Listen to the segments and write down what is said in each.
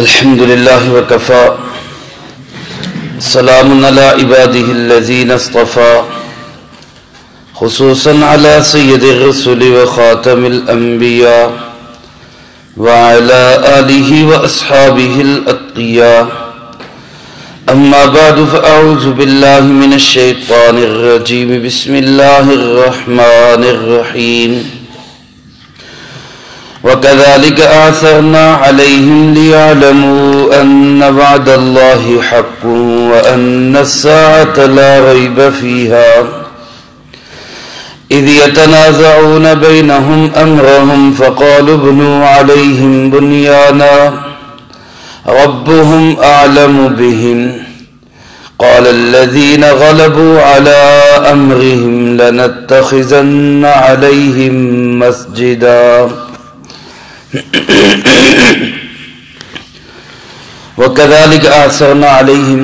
الحمد لله وكفى سلام على عباده الذين اصطفى خصوصا على سيد الرسل وخاتم الأنبياء وعلى آله وأصحابه الأتقياء أما بعد فأعوذ بالله من الشيطان الرجيم بسم الله الرحمن الرحيم وكذلك آثرنا عليهم ليعلموا أن وعد الله حق وأن الساعة لا ريب فيها إذ يتنازعون بينهم أمرهم فقالوا ابنوا عليهم بنيانا ربهم أعلم بهم قال الذين غلبوا على أمرهم لنتخذن عليهم مسجدا وَكَذَلِكَ آثَرْنَا عَلَيْهِمْ،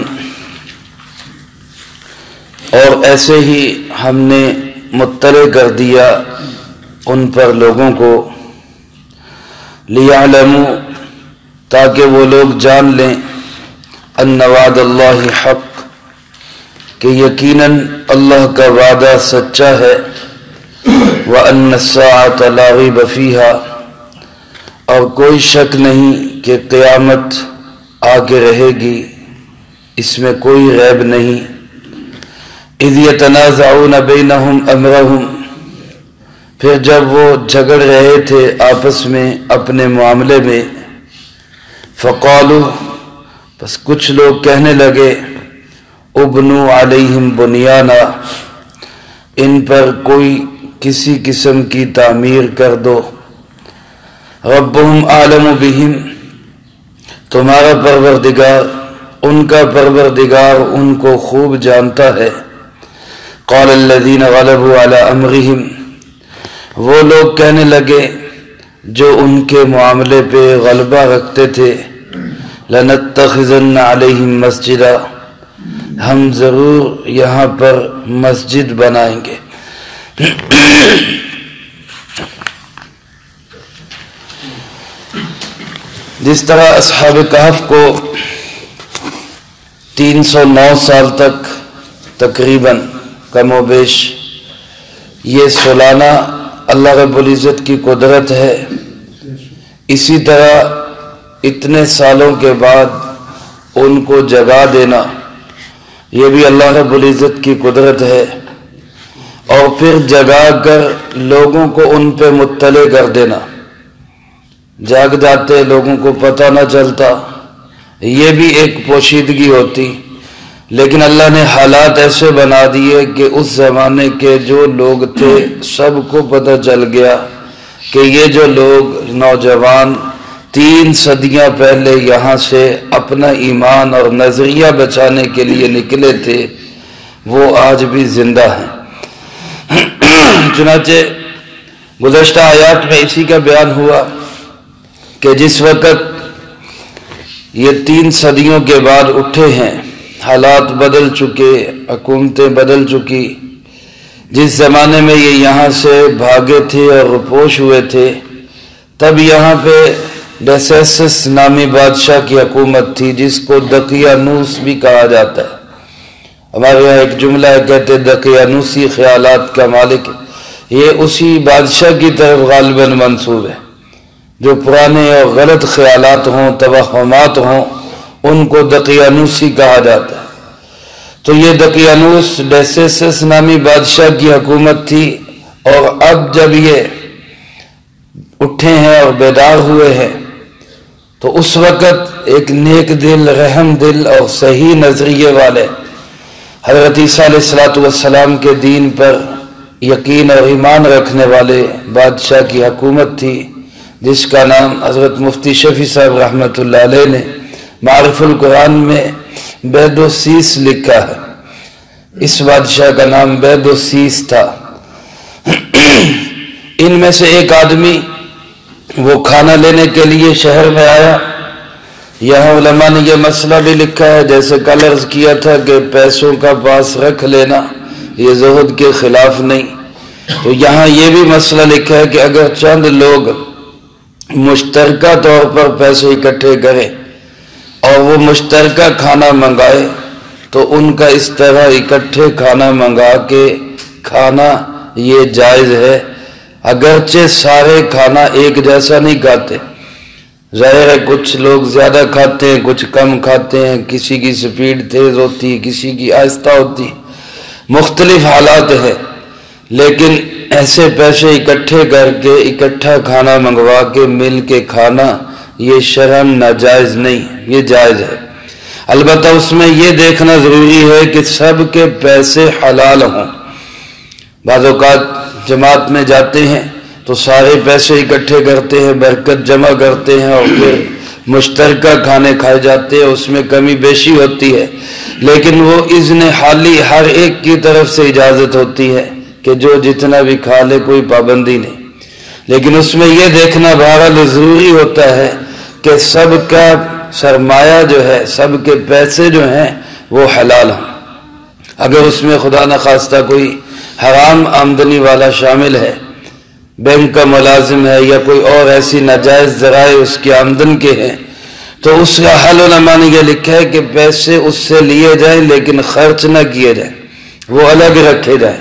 اور ایسے ہی ہم نے مطلع کر دیا ان پر لوگوں کو، لِيَعْلَمُوا، تاکہ وہ لوگ جان لیں، أَنَّ وَعْدَ اللَّهِ حَقٌّ، کہ یقیناً اللہ کا وعدہ سچا ہے، وَأَنَّ السَّاعَةَ لَا رَيْبَ فِيهَا، اور کوئی شک نہیں کہ قیامت آ کے رہے گی، اس میں کوئی ریب نہیں۔ اذ یتنازعون بینہم امرہم، پھر جب وہ جھگڑ رہے تھے آپس میں اپنے معاملے میں، فقالوا، بس کچھ لوگ کہنے لگے، ابنوا علیہم بنیانا، ان پر کوئی کسی قسم کی تعمیر کر دو، ربهم اعلم بهم، تمہارا پروردگار، ان کا پروردگار ان کو خوب جانتا ہے۔ قال الذين غلبوا على امرهم، وہ لوگ کہنے لگے جو ان کے معاملے پہ غلبہ رکھتے تھے، لنتخذن عليهم مسجدا، ہم ضرور یہاں پر مسجد بنائیں گے۔ جس طرح اصحاب کہف کو 309 سال تک تقریباً کم و بیش یہ سلانا اللہ رب العزت کی قدرت ہے، اسی طرح اتنے سالوں کے بعد ان کو جگا دینا یہ بھی اللہ رب العزت کی قدرت ہے، اور پھر جگا کر لوگوں کو ان پہ مطلع کر دینا، جاگ جاتے لوگوں کو پتہ نہ چلتا، یہ بھی ایک پوشیدگی ہوتی، لیکن اللہ نے حالات ایسے بنا دیے کہ اس زمانے کے جو لوگ تھے سب کو پتہ چل گیا کہ یہ جو لوگ نوجوان 3 صدیاں پہلے یہاں سے اپنا ایمان اور نظریہ بچانے کے لیے نکلے تھے وہ آج بھی زندہ ہیں۔ چنانچہ گزشتہ آیات میں اسی کا بیان ہوا کہ جس وقت یہ 3 صدیوں کے بعد اٹھے ہیں، حالات بدل چکے، حکومتیں بدل چکی، جس زمانے میں یہ یہاں سے بھاگے تھے اور رپوش ہوئے تھے، تب یہاں پہ ڈیسیسس نامی بادشاہ کی حکومت تھی جس کو دقیانوس بھی کہا جاتا ہے۔ ہمارے یہاں ایک جملہ ہے، کہتے دقیانوسی خیالات کا مالک، یہ اسی بادشاہ کی طرف غالباً منسوب ہے، جو پرانے اور غلط خیالات ہوں، توہمات ہوں، ان کو دقیانوسی کہا جاتا ہے۔ تو یہ دقیانوس ڈیسیسس نامی بادشاہ کی حکومت تھی، اور اب جب یہ اٹھے ہیں اور بیدار ہوئے ہیں تو اس وقت ایک نیک دل، رحم دل اور صحیح نظریے والے حضرت عیسیٰ علیہ السلام کے دین پر یقین اور ایمان رکھنے والے بادشاہ کی حکومت تھی، جس کا نام حضرت مفتی شفیع صاحب رحمۃ اللہ علیہ نے معرف القرآن میں بید و سیس لکھا ہے۔ اس بادشاہ کا نام بید و سیس تھا۔ ان میں سے ایک آدمی وہ کھانا لینے کے لیے شہر میں آیا۔ یہاں علماء نے یہ مسئلہ بھی لکھا ہے، جیسے کل عرض کیا تھا کہ پیسوں کا پاس رکھ لینا یہ زہد کے خلاف نہیں، تو یہاں یہ بھی مسئلہ لکھا ہے کہ اگر چند لوگ مشترکہ طور پر پیسے اکٹھے کریں اور وہ مشترکہ کھانا منگائے تو ان کا اس طرح اکٹھے کھانا منگا کے کھانا یہ جائز ہے، اگرچہ سارے کھانا ایک جیسا نہیں کھاتے، ظاہر ہے کچھ لوگ زیادہ کھاتے ہیں، کچھ کم کھاتے ہیں، کسی کی سپیڈ تیز ہوتی ہے، کسی کی آہستہ ہوتی، مختلف حالات ہیں، لیکن ایسے پیسے اکٹھے کر کے اکٹھا کھانا منگوا کے مل کے کھانا یہ شرعاً ناجائز نہیں، یہ جائز ہے۔ البتہ اس میں یہ دیکھنا ضروری ہے کہ سب کے پیسے حلال ہوں۔ بعض اوقات جماعت میں جاتے ہیں تو سارے پیسے اکٹھے کرتے ہیں، برکت جمع کرتے ہیں اور پھر مشترکہ کھانے کھائے جاتے ہیں، اس میں کمی بیشی ہوتی ہے، لیکن وہ اذن حالی ہر ایک کی طرف سے اجازت ہوتی ہے کہ جو جتنا بھی کھا لے، کوئی پابندی نہیں، لیکن اس میں یہ دیکھنا بہرحال ضروری ہوتا ہے کہ سب کا سرمایہ جو ہے، سب کے پیسے جو ہیں وہ حلال ہوں۔ اگر اس میں خدا نخواستہ کوئی حرام آمدنی والا شامل ہے، بینک کا ملازم ہے یا کوئی اور ایسی ناجائز ذرائع اس کی آمدن کے ہیں، تو اس کا حل علماء نے یہ لکھا ہے کہ پیسے اس سے لیے جائیں لیکن خرچ نہ کیے جائیں، وہ الگ رکھے جائیں،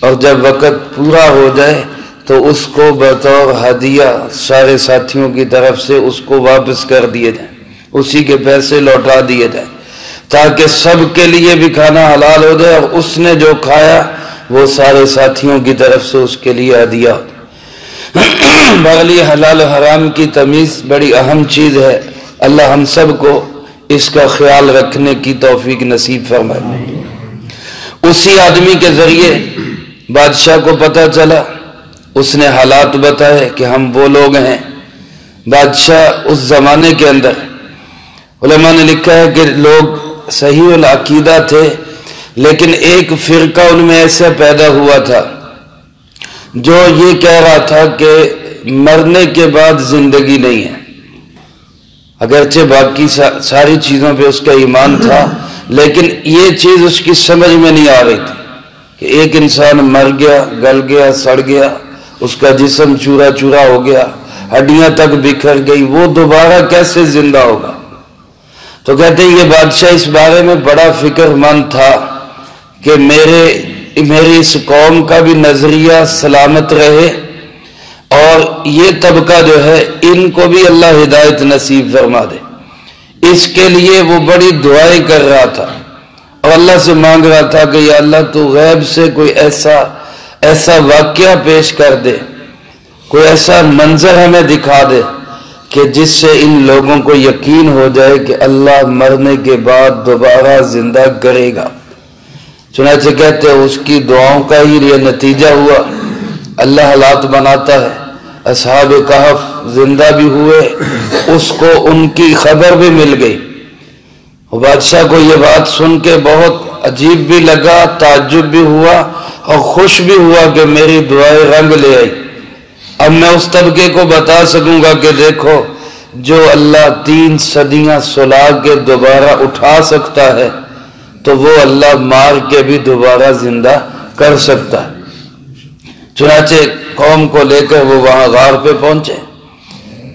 اور جب وقت پورا ہو جائے تو اس کو بطور ہدیہ سارے ساتھیوں کی طرف سے اس کو واپس کر دیے جائیں، اسی کے پیسے لوٹا دیے جائیں، تاکہ سب کے لیے بھی کھانا حلال ہو جائے اور اس نے جو کھایا وہ سارے ساتھیوں کی طرف سے اس کے لیے ہدیہ ہو۔ بغلی حلال و حرام کی تمیز بڑی اہم چیز ہے، اللہ ہم سب کو اس کا خیال رکھنے کی توفیق نصیب فرمائے۔ اسی آدمی کے ذریعے بادشاہ کو پتہ چلا، اس نے حالات بتائے کہ ہم وہ لوگ ہیں۔ بادشاہ اس زمانے کے اندر علماء نے لکھا ہے کہ لوگ صحیح العقیدہ تھے، لیکن ایک فرقہ ان میں ایسا پیدا ہوا تھا جو یہ کہہ رہا تھا کہ مرنے کے بعد زندگی نہیں ہے، اگرچہ باقی ساری چیزوں پہ اس کا ایمان تھا، لیکن یہ چیز اس کی سمجھ میں نہیں آ رہی تھی کہ ایک انسان مر گیا، گل گیا، سڑ گیا، اس کا جسم چورا چورا ہو گیا، ہڈیاں تک بکھر گئی، وہ دوبارہ کیسے زندہ ہوگا؟ تو کہتے ہیں یہ بادشاہ اس بارے میں بڑا فکر مند تھا کہ میری اس قوم کا بھی نظریہ سلامت رہے اور یہ طبقہ جو ہے ان کو بھی اللہ ہدایت نصیب فرما دے۔ اس کے لیے وہ بڑی دعائیں کر رہا تھا اور اللہ سے مانگ رہا تھا کہ یا اللہ تو غیب سے کوئی ایسا واقعہ پیش کر دے، کوئی ایسا منظر ہمیں دکھا دے کہ جس سے ان لوگوں کو یقین ہو جائے کہ اللہ مرنے کے بعد دوبارہ زندہ کرے گا۔ چنانچہ کہتے ہیں اس کی دعاؤں کا ہی یہ نتیجہ ہوا، اللہ حالات بناتا ہے، اصحاب کہف زندہ بھی ہوئے، اس کو ان کی خبر بھی مل گئی۔ بادشاہ کو یہ بات سن کے بہت عجیب بھی لگا، تعجب بھی ہوا اور خوش بھی ہوا کہ میری دعائیں رنگ لے آئی۔ اب میں اس طبقے کو بتا سکوں گا کہ دیکھو جو اللہ 3 صدیاں سلا کے دوبارہ اٹھا سکتا ہے تو وہ اللہ مار کے بھی دوبارہ زندہ کر سکتا ہے۔ چنانچہ قوم کو لے کر وہ وہاں غار پہ پہنچے،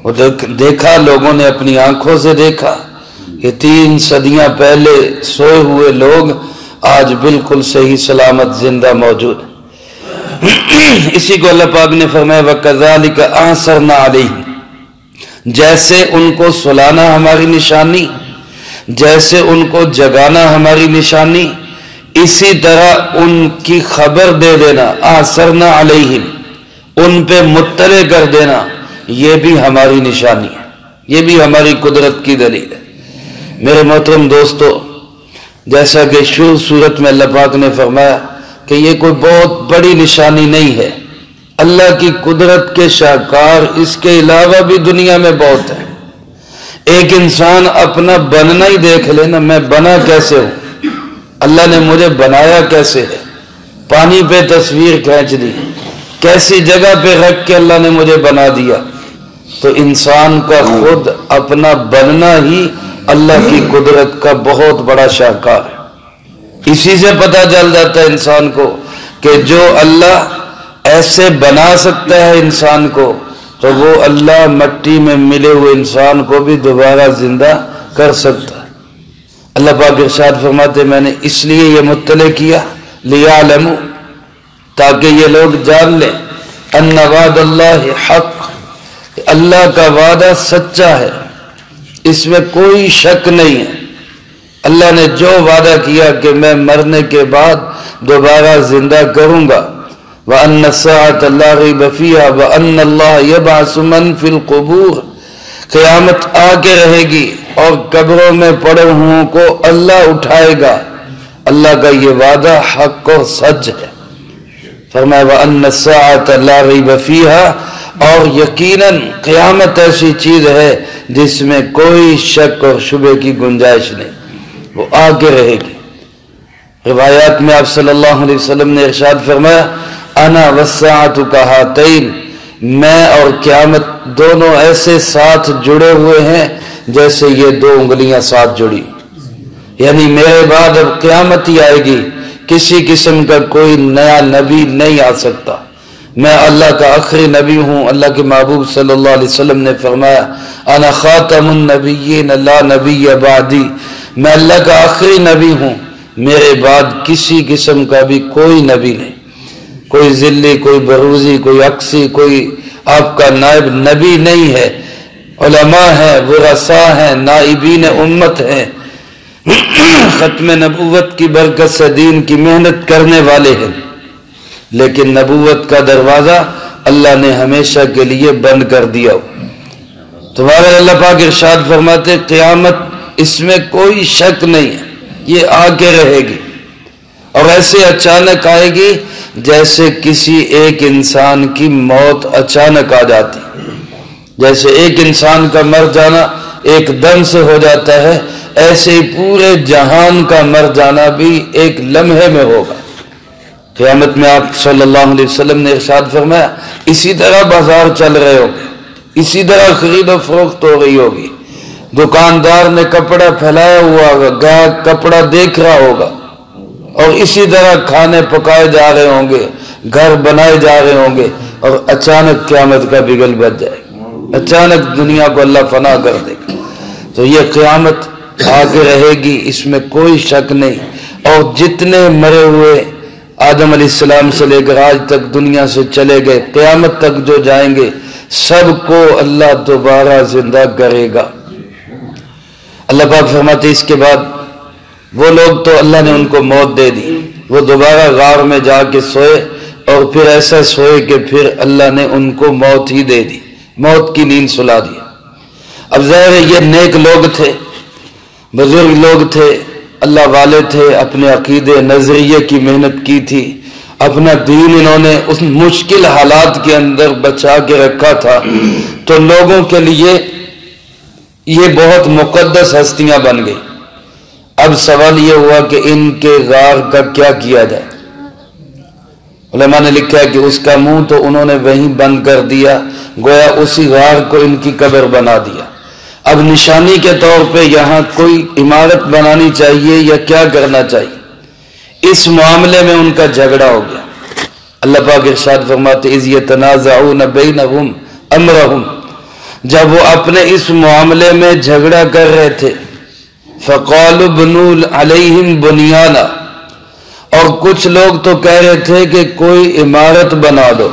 وہ دیکھا، لوگوں نے اپنی آنکھوں سے دیکھا کہ 3 صدیاں پہلے سوئے ہوئے لوگ آج بالکل صحیح سلامت زندہ موجود ہیں۔ اسی کو اللہ پاک نے فرمایا وَكَذَلِكَ أَعْثَرْنَا عَلَيْهِمْ، جیسے ان کو سلانا ہماری نشانی، جیسے ان کو جگانا ہماری نشانی، اسی طرح ان کی خبر دے دینا، أَعْثَرْنَا عَلَيْهِمْ، ان پہ مطلع کر دینا، یہ بھی ہماری نشانی ہے، یہ بھی ہماری قدرت کی دلیل ہے۔ میرے محترم دوستو، جیسا کہ شروع صورت میں اللہ پاک نے فرمایا کہ یہ کوئی بہت بڑی نشانی نہیں ہے، اللہ کی قدرت کے شاہکار اس کے علاوہ بھی دنیا میں بہت ہیں۔ ایک انسان اپنا بننا ہی دیکھ لے نا، میں بنا کیسے ہوں، اللہ نے مجھے بنایا کیسے ہے، پانی پہ تصویر کھینچ دی، کیسی جگہ پہ رکھ کے اللہ نے مجھے بنا دیا، تو انسان کا خود اپنا بننا ہی اللہ کی قدرت کا بہت بڑا شاہکار ہے۔ اسی سے پتہ چل جاتا ہے انسان کو کہ جو اللہ ایسے بنا سکتا ہے انسان کو، تو وہ اللہ مٹی میں ملے ہوئے انسان کو بھی دوبارہ زندہ کر سکتا ہے۔ اللہ پاک ارشاد فرماتے میں نے اس لیے یہ مطلع کیا لیعلموا، تاکہ یہ لوگ جان لیں ان وعد اللہ حق، اللہ کا وعدہ سچا ہے، اس میں کوئی شک نہیں ہے۔ اللہ نے جو وعدہ کیا کہ میں مرنے کے بعد دوبارہ زندہ کروں گا، وَأَنَّ السَّاعَةَ لَا رَيْبَ فِيهَا وَأَنَّ اللَّهَ يَبْعَثُ مَن فِي الْقُبُورِ، قیامت آ کے رہے گی اور قبروں میں پڑے ہوں کو اللہ اٹھائے گا۔ اللہ کا یہ وعدہ حق اور سچ ہے۔ فرمایا وَأَنَّ السَّاعَةَ لَا رَيْبَ فِيهَا، اور یقیناً قیامت ایسی چیز ہے جس میں کوئی شک اور شبہ کی گنجائش نہیں، وہ آ کے رہے گی۔ روایات میں آپ صلی اللہ علیہ وسلم نے ارشاد فرمایا انا والساعۃ کہاتین، میں اور قیامت دونوں ایسے ساتھ جڑے ہوئے ہیں جیسے یہ دو انگلیاں ساتھ جڑی، یعنی میرے بعد اب قیامت ہی آئے گی، کسی قسم کا کوئی نیا نبی نہیں آ سکتا، میں اللہ کا آخری نبی ہوں۔ اللہ کے محبوب صلی اللہ علیہ وسلم نے فرمایا انا خاتم النبیین لا نبی بعدی، میں اللہ کا آخری نبی ہوں، میرے بعد کسی قسم کا بھی کوئی نبی نہیں، کوئی ذلی، کوئی بروزی، کوئی عکسی، کوئی آپ کا نائب نبی نہیں ہے۔ علماء ہیں، ورثاء ہیں، نائبین امت ہیں، ختم نبوت کی برکت سے دین کی محنت کرنے والے ہیں، لیکن نبوت کا دروازہ اللہ نے ہمیشہ کے لیے بند کر دیا۔ تمہارے اللہ پاک ارشاد فرماتے قیامت اس میں کوئی شک نہیں ہے، یہ آ کے رہے گی، اور ایسے اچانک آئے گی جیسے کسی ایک انسان کی موت اچانک آ جاتی، جیسے ایک انسان کا مر جانا ایک دم سے ہو جاتا ہے، ایسے ہی پورے جہان کا مر جانا بھی ایک لمحے میں ہوگا۔ قیامت میں آپ صلی اللہ علیہ وسلم نے ارشاد فرمایا اسی طرح بازار چل رہے ہوگے، اسی طرح خرید و فروخت ہو رہی ہوگی، دکاندار نے کپڑا پھیلایا ہوا ہوگا، گاہک کپڑا دیکھ رہا ہوگا، اور اسی طرح کھانے پکائے جا رہے ہوں گے، گھر بنائے جا رہے ہوں گے، اور اچانک قیامت کا بگل بج جائے گا، اچانک دنیا کو اللہ فنا کر دے گا۔ تو یہ قیامت آگے رہے گی، اس میں کوئی شک نہیں۔ اور جتنے مرے ہوئے آدم علیہ السلام سے لے کر آج تک دنیا سے چلے گئے، قیامت تک جو جائیں گے، سب کو اللہ دوبارہ زندہ کرے گا۔ اللہ پاک فرماتے اس کے بعد وہ لوگ تو اللہ نے ان کو موت دے دی، وہ دوبارہ غار میں جا کے سوئے، اور پھر ایسا سوئے کہ پھر اللہ نے ان کو موت ہی دے دی، موت کی نیند سلا دی۔ اب ظاہر ہے یہ نیک لوگ تھے، بزرگ لوگ تھے، اللہ والے تھے، اپنے عقیدے نظریے کی محنت کی تھی، اپنا دین انہوں نے اس مشکل حالات کے اندر بچا کے رکھا تھا، تو لوگوں کے لیے یہ بہت مقدس ہستیاں بن گئی۔ اب سوال یہ ہوا کہ ان کے غار کا کیا کیا جائے۔ علماء نے لکھا ہے کہ اس کا منہ تو انہوں نے وہیں بند کر دیا، گویا اسی غار کو ان کی قبر بنا دیا۔ اب نشانی کے طور پہ یہاں کوئی عمارت بنانی چاہیے یا کیا کرنا چاہیے، اس معاملے میں ان کا جھگڑا ہو گیا۔ اللہ پاک ارشاد فرماتے اذ یتنازعون بینہم امرہم، جب وہ اپنے اس معاملے میں جھگڑا کر رہے تھے، فقالوا بنوا علیہم بنیانا، اور کچھ لوگ تو کہہ رہے تھے کہ کوئی عمارت بنا دو،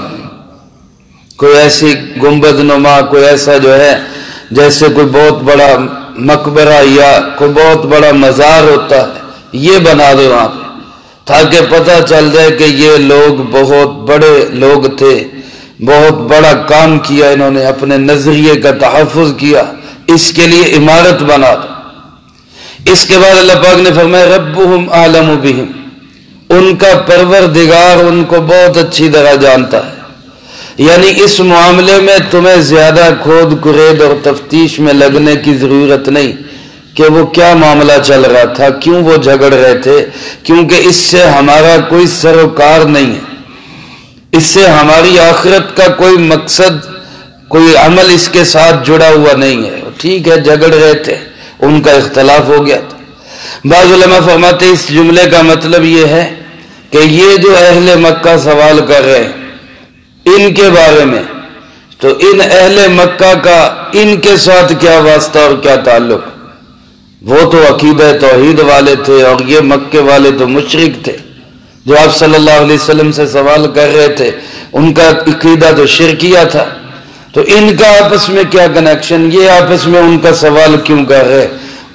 کوئی ایسی گنبد نما، کوئی ایسا جو ہے جیسے کوئی بہت بڑا مقبرہ یا کوئی بہت بڑا مزار ہوتا ہے، یہ بنا دو وہاں پہ، تاکہ پتہ چل جائے کہ یہ لوگ بہت بڑے لوگ تھے، بہت بڑا کام کیا انہوں نے، اپنے نظریے کا تحفظ کیا، اس کے لیے عمارت بنا دو۔ اس کے بعد اللہ پاک نے فرمایا ربہم اعلم بہم، ان کا پروردگار ان کو بہت اچھی طرح جانتا ہے، یعنی اس معاملے میں تمہیں زیادہ کھود کرید اور تفتیش میں لگنے کی ضرورت نہیں کہ وہ کیا معاملہ چل رہا تھا، کیوں وہ جھگڑ رہے تھے، کیونکہ اس سے ہمارا کوئی سروکار نہیں ہے، اس سے ہماری آخرت کا کوئی مقصد، کوئی عمل اس کے ساتھ جڑا ہوا نہیں ہے۔ ٹھیک ہے جھگڑ رہے تھے، ان کا اختلاف ہو گیا تھا۔ بعض علماء فرماتے اس جملے کا مطلب یہ ہے کہ یہ جو اہل مکہ سوال کر رہے ہیں ان کے بارے میں، تو ان اہل مکہ کا ان کے ساتھ کیا واسطہ اور کیا تعلق؟ وہ تو عقیدہ توحید والے تھے اور یہ مکے والے تو مشرک تھے، جو آپ صلی اللہ علیہ وسلم سے سوال کر رہے تھے ان کا عقیدہ تو شرکیہ تھا، تو ان کا آپس میں کیا کنیکشن، یہ آپس میں ان کا سوال کیوں کر رہے؟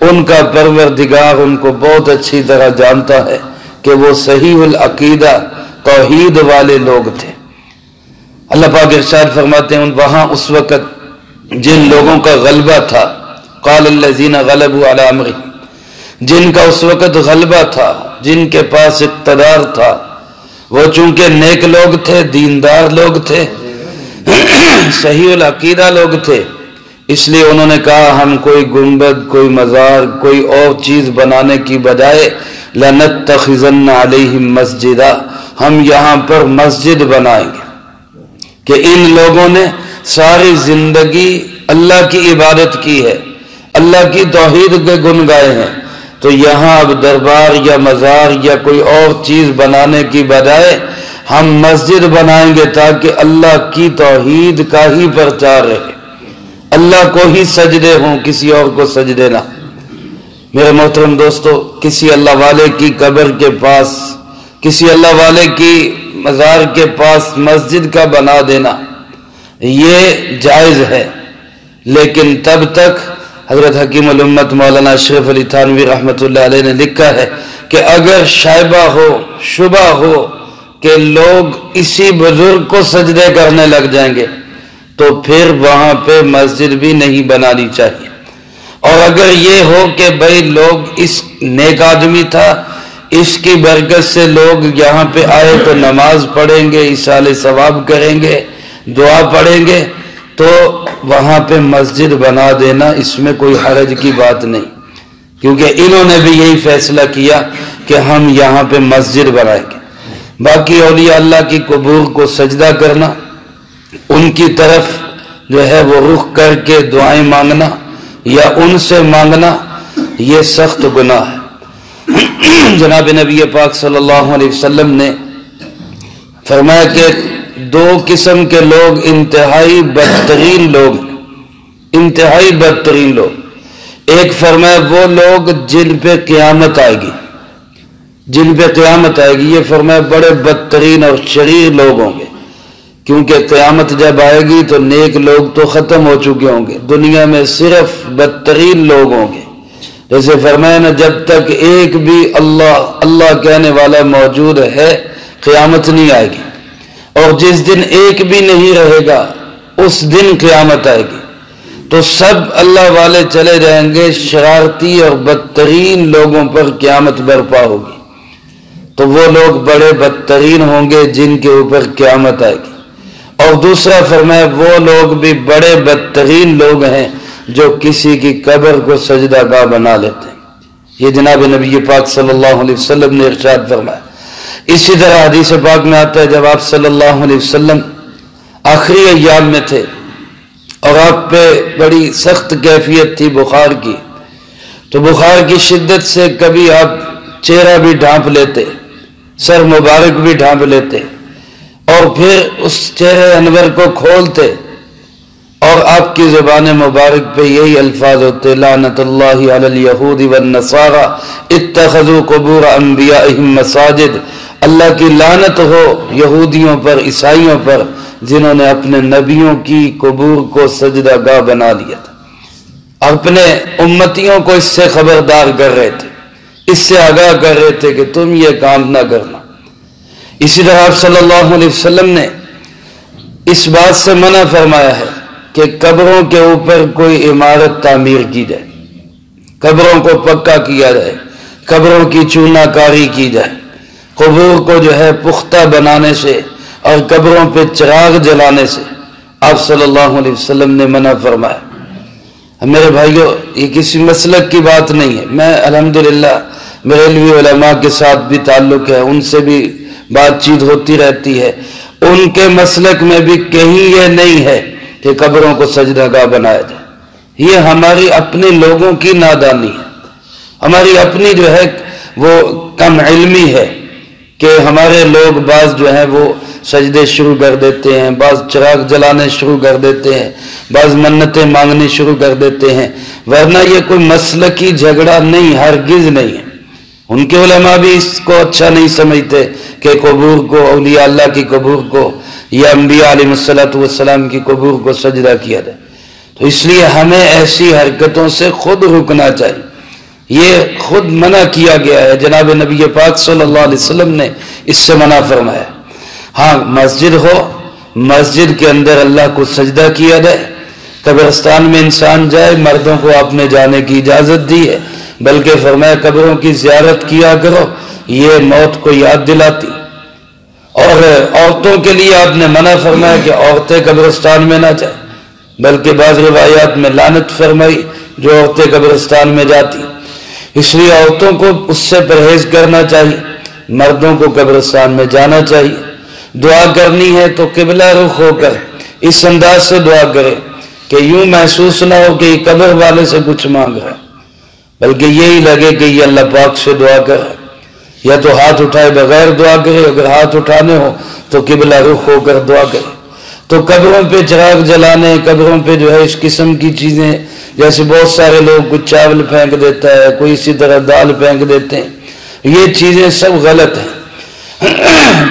ان کا پروردگار ان کو بہت اچھی طرح جانتا ہے کہ وہ صحیح العقیدہ توحید والے لوگ تھے۔ اللہ پاک ارشاد فرماتے ہیں وہاں اس وقت جن لوگوں کا غلبہ تھا، قال الذین غلبوا علی امرہم، جن کا اس وقت غلبہ تھا، جن کے پاس اقتدار تھا، وہ چونکہ نیک لوگ تھے، دیندار لوگ تھے، صحیح العقیدہ لوگ تھے، اس لیے انہوں نے کہا ہم کوئی گنبد، کوئی مزار، کوئی اور چیز بنانے کی بجائے لَنَتَّخِذَنَّ عَلَيْهِمْ مَسْجِدًا، ہم یہاں پر مسجد بنائیں گے۔ کہ ان لوگوں نے ساری زندگی اللہ کی عبادت کی ہے، اللہ کی توحید کے گن گائے ہیں، تو یہاں اب دربار یا مزار یا کوئی اور چیز بنانے کی بجائے ہم مسجد بنائیں گے تاکہ اللہ کی توحید کا ہی پرچار رہے، اللہ کو ہی سجدے ہوں، کسی اور کو سجدے نہ۔ میرے محترم دوستو، کسی اللہ والے کی قبر کے پاس، کسی اللہ والے کی مزار کے پاس مسجد کا بنا دینا یہ جائز ہے، لیکن تب تک حضرت حکیم الامت مولانا اشرف علی تھانوی رحمۃ اللہ علیہ نے لکھا ہے کہ اگر شائبہ ہو، شبہ ہو کہ لوگ اسی بزرگ کو سجدے کرنے لگ جائیں گے تو پھر وہاں پہ مسجد بھی نہیں بنانی چاہیے، اور اگر یہ ہو کہ بھئی لوگ اس نیک آدمی تھا، اس کی برکت سے لوگ یہاں پہ آئے تو نماز پڑھیں گے، ایصال ثواب کریں گے، دعا پڑھیں گے، تو وہاں پہ مسجد بنا دینا اس میں کوئی حرج کی بات نہیں، کیونکہ انہوں نے بھی یہی فیصلہ کیا کہ ہم یہاں پہ مسجد بنائیں گے۔ باقی اولیاء اللہ کی قبور کو سجدہ کرنا، ان کی طرف جو ہے وہ رخ کر کے دعائیں مانگنا یا ان سے مانگنا یہ سخت گناہ ہے۔ جناب نبی پاک صلی اللہ علیہ وسلم نے فرمایا کہ دو قسم کے لوگ انتہائی بدترین لوگ، انتہائی بدترین لوگ، ایک فرمایا وہ لوگ جن پہ قیامت آئے گی، جن پہ قیامت آئے گی، یہ فرمایا بڑے بدترین اور شریر لوگ ہوں گے، کیونکہ قیامت جب آئے گی تو نیک لوگ تو ختم ہو چکے ہوں گے، دنیا میں صرف بدترین لوگ ہوں گے۔ جیسے فرمایا نا جب تک ایک بھی اللہ اللہ کہنے والا موجود ہے قیامت نہیں آئے گی، اور جس دن ایک بھی نہیں رہے گا اس دن قیامت آئے گی، تو سب اللہ والے چلے جائیں گے، شرارتی اور بدترین لوگوں پر قیامت برپا ہوگی، تو وہ لوگ بڑے بدترین ہوں گے جن کے اوپر قیامت آئے گی۔ اور دوسرا فرمایا وہ لوگ بھی بڑے بدترین لوگ ہیں جو کسی کی قبر کو سجدہ گاہ بنا لیتے ہیں، یہ جناب نبی پاک صلی اللہ علیہ وسلم نے ارشاد فرمایا۔ اسی طرح حدیث پاک میں آتا ہے جب آپ صلی اللہ علیہ وسلم آخری ایام میں تھے اور آپ پہ بڑی سخت کیفیت تھی بخار کی، تو بخار کی شدت سے کبھی آپ چہرہ بھی ڈھانپ لیتے، سر مبارک بھی ڈھانپ لیتے، اور پھر اس چہرے انور کو کھولتے، اور آپ کی زبان مبارک پہ یہی الفاظ ہوتے لعنت اللہ علی الیہود والنصارى اتخذوا قبور انبیائہم مساجد، اللہ کی لعنت ہو یہودیوں پر، عیسائیوں پر، جنہوں نے اپنے نبیوں کی قبور کو سجدہ گاہ بنا لیا تھا۔ اپنے امتیوں کو اس سے خبردار کر رہے تھے، اس سے آگاہ کر رہے تھے کہ تم یہ کام نہ کرنا۔ اسی طرح آپ صلی اللہ علیہ وسلم نے اس بات سے منع فرمایا ہے کہ قبروں کے اوپر کوئی عمارت تعمیر کی جائے، قبروں کو پکا کیا جائے، قبروں کی چونا کاری کی جائے، قبور کو جو ہے پختہ بنانے سے اور قبروں پہ چراغ جلانے سے آپ صلی اللہ علیہ وسلم نے منع فرمایا۔ میرے بھائیوں، یہ کسی مسلک کی بات نہیں ہے، میں الحمدللہ میرے علمی علماء کے ساتھ بھی تعلق ہے، ان سے بھی بات چیت ہوتی رہتی ہے، ان کے مسلک میں بھی کہیں یہ نہیں ہے کہ قبروں کو سجدہ گاہ بنایا جائے، یہ ہماری اپنے لوگوں کی نادانی ہے، ہماری اپنی جو ہے وہ کم علمی ہے کہ ہمارے لوگ بعض جو ہیں وہ سجدے شروع کر دیتے ہیں، بعض چراغ جلانے شروع کر دیتے ہیں، بعض منتیں مانگنی شروع کر دیتے ہیں، ورنہ یہ کوئی مسلکی جھگڑا نہیں، ہرگز نہیں ہے۔ ان کے علماء بھی اس کو اچھا نہیں سمجھتے کہ قبور کو، اولیاء اللہ کی قبور کو یا انبیاء علیہ السلام کی قبور کو سجدہ کیا جائے۔ تو اس لیے ہمیں ایسی حرکتوں سے خود رکنا چاہیے، یہ خود منع کیا گیا ہے، جناب نبی پاک صلی اللہ علیہ وسلم نے اس سے منع فرمایا۔ ہاں مسجد ہو، مسجد کے اندر اللہ کو سجدہ کیا جائے، قبرستان میں انسان جائے، مردوں کو آپ نے جانے کی اجازت دی ہے، بلکہ فرمایا قبروں کی زیارت کیا کرو، یہ موت کو یاد دلاتی۔ اور عورتوں کے لیے آپ نے منع فرمایا کہ عورتیں قبرستان میں نہ جائیں، بلکہ بعض روایات میں لعنت فرمائی جو عورتیں قبرستان میں جاتی۔ اس لیے عورتوں کو اس سے پرہیز کرنا چاہیے، مردوں کو قبرستان میں جانا چاہیے۔ دعا کرنی ہے تو قبلہ رخ ہو کر اس انداز سے دعا کرے کہ یوں محسوس نہ ہو کہ یہ قبر والے سے کچھ مانگ رہا ہے، بلکہ یہی لگے کہ یہ اللہ پاک سے دعا کر رہا ہے۔ یا تو ہاتھ اٹھائے بغیر دعا کرے، اگر ہاتھ اٹھانے ہو تو قبلہ رخ ہو کر دعا کرے۔ تو قبروں پہ چراغ جلانے، قبروں پہ جو ہے اس قسم کی چیزیں، جیسے بہت سارے لوگ کچھ چاول پھینک دیتا ہے، کوئی اسی طرح دال پھینک دیتے ہیں، یہ چیزیں سب غلط ہیں۔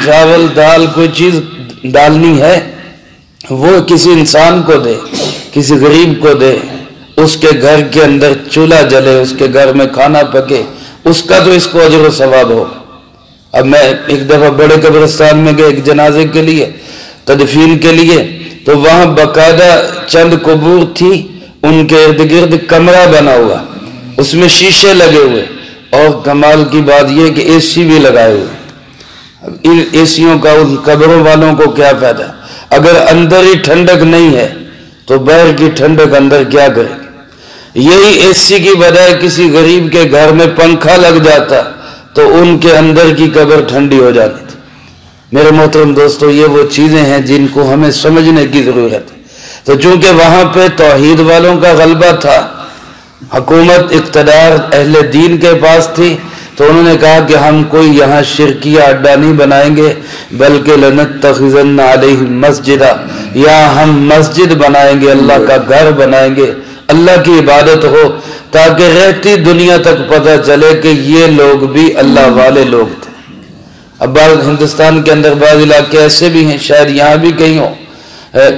چاول دال کوئی چیز ڈالنی ہے وہ کسی انسان کو دے، کسی غریب کو دے، اس کے گھر کے اندر چولہا جلے، اس کے گھر میں کھانا پکے، اس کا تو اس کو اجر و ثواب ہو۔ اب میں ایک دفعہ بڑے قبرستان میں گئے ایک جنازے کے لیے، تدفین کے لیے، تو وہاں باقاعدہ چند قبور تھی، ان کے ارد گرد کمرہ بنا ہوا، اس میں شیشے لگے ہوئے، اور کمال کی بات یہ کہ اے سی بھی لگائے ہوئے۔ ان اے سیوں کا ان قبروں والوں کو کیا فائدہ؟ اگر اندر ہی ٹھنڈک نہیں ہے تو باہر کی ٹھنڈک اندر کیا کرے گی؟ یہی اے سی کی بجائے کسی غریب کے گھر میں پنکھا لگ جاتا تو ان کے اندر کی قبر ٹھنڈی ہو جاتی تھی۔ میرے محترم دوستو، یہ وہ چیزیں ہیں جن کو ہمیں سمجھنے کی ضرورت ہے۔ تو چونکہ وہاں پہ توحید والوں کا غلبہ تھا، حکومت اقتدار اہل دین کے پاس تھی، تو انہوں نے کہا کہ ہم کوئی یہاں شرکیہ اڈا نہیں بنائیں گے، بلکہ لنتخذن علیہم مسجدا، یا ہم مسجد بنائیں گے، اللہ کا گھر بنائیں گے، اللہ کی عبادت ہو، تاکہ رہتی دنیا تک پتہ چلے کہ یہ لوگ بھی اللہ والے لوگ تھے۔ اب بعض ہندوستان کے اندر بعض علاقے ایسے بھی ہیں، شاید یہاں بھی کہیں ہوں،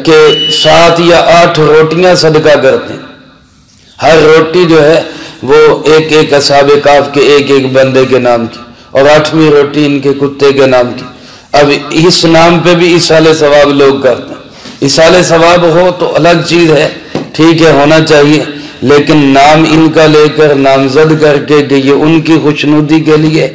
کہ 7 یا 8 روٹیاں صدقہ کرتے ہیں، ہر روٹی جو ہے وہ ایک ایک اصحاب کہف کے ایک ایک بندے کے نام کی، اور 8ویں روٹی ان کے کتے کے نام کی۔ اب اس نام پہ بھی ایصال ثواب لوگ کرتے ہیں۔ ایصال ثواب ہو تو الگ چیز ہے، ٹھیک ہے، ہونا چاہیے، لیکن نام ان کا لے کر نامزد کر کے کہ یہ ان کی خوشنودی کے لیے،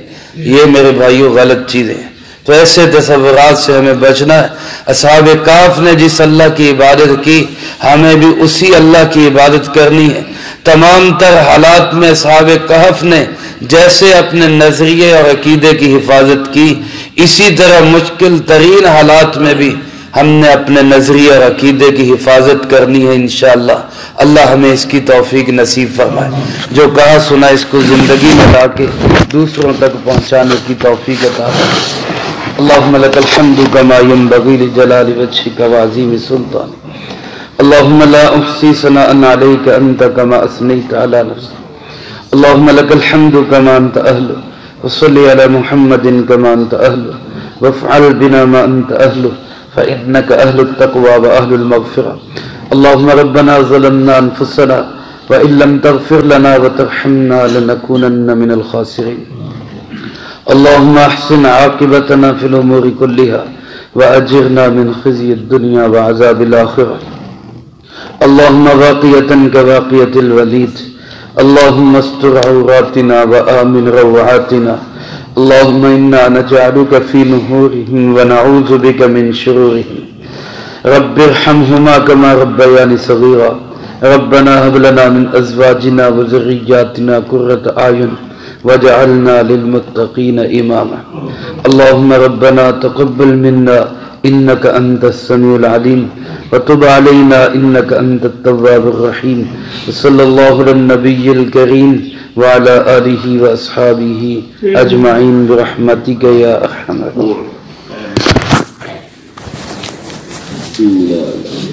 یہ میرے بھائیوں غلط چیزیں ہیں۔ تو ایسے تصورات سے ہمیں بچنا ہے۔ اصحاب کہف نے جس اللہ کی عبادت کی، ہمیں بھی اسی اللہ کی عبادت کرنی ہے۔ تمام تر حالات میں اصحاب کہف نے جیسے اپنے نظریے اور عقیدے کی حفاظت کی، اسی طرح مشکل ترین حالات میں بھی ہم نے اپنے نظریے اور عقیدے کی حفاظت کرنی ہے انشاءاللہ۔ اللہ ہمیں اس کی توفیق نصیب فرمائے، جو کہا سنا اس کو زندگی میں لا کے دوسروں تک پہنچانے کی توفیق عطا فرمائے۔ اللہم لک الحمد کما ینبغی لجلال وجہک وعظیم سلطانک، اللہم لا احصی ثناء علیک انت کما اثنیت علی نفسک، اللہم لک الحمد کما انت اہل، وصلی علی محمد کما انت اہل، وافعل بنا ما انت اہل، فإنك أهل التقوى وأهل المغفرة، اللهم ربنا ظلمنا أنفسنا وإن لم تغفر لنا وترحمنا لنكونن من الخاسرين، اللهم احسن عاقبتنا في الأمور كلها وأجرنا من خزي الدنيا وعذاب الآخرة، اللهم باقية كباقية الوليد، اللهم استر عوراتنا وآمن روعاتنا، اللهم إنا نجعلك في نحورهم ونعوذ بك من شرورهم، رب ارحمهما كما ربياني صغيرا، ربنا هب لنا من أزواجنا وذرياتنا قرة أعين واجعلنا للمتقين إماما، اللهم ربنا تقبل منا إنك أنت السميع العليم وتب علينا إنك أنت التواب الرحيم، وصلى الله على النبي الكريم وعلى آلہ وأصحابہ اجمعین برحمتک یا ارحم الراحمین۔ اللہ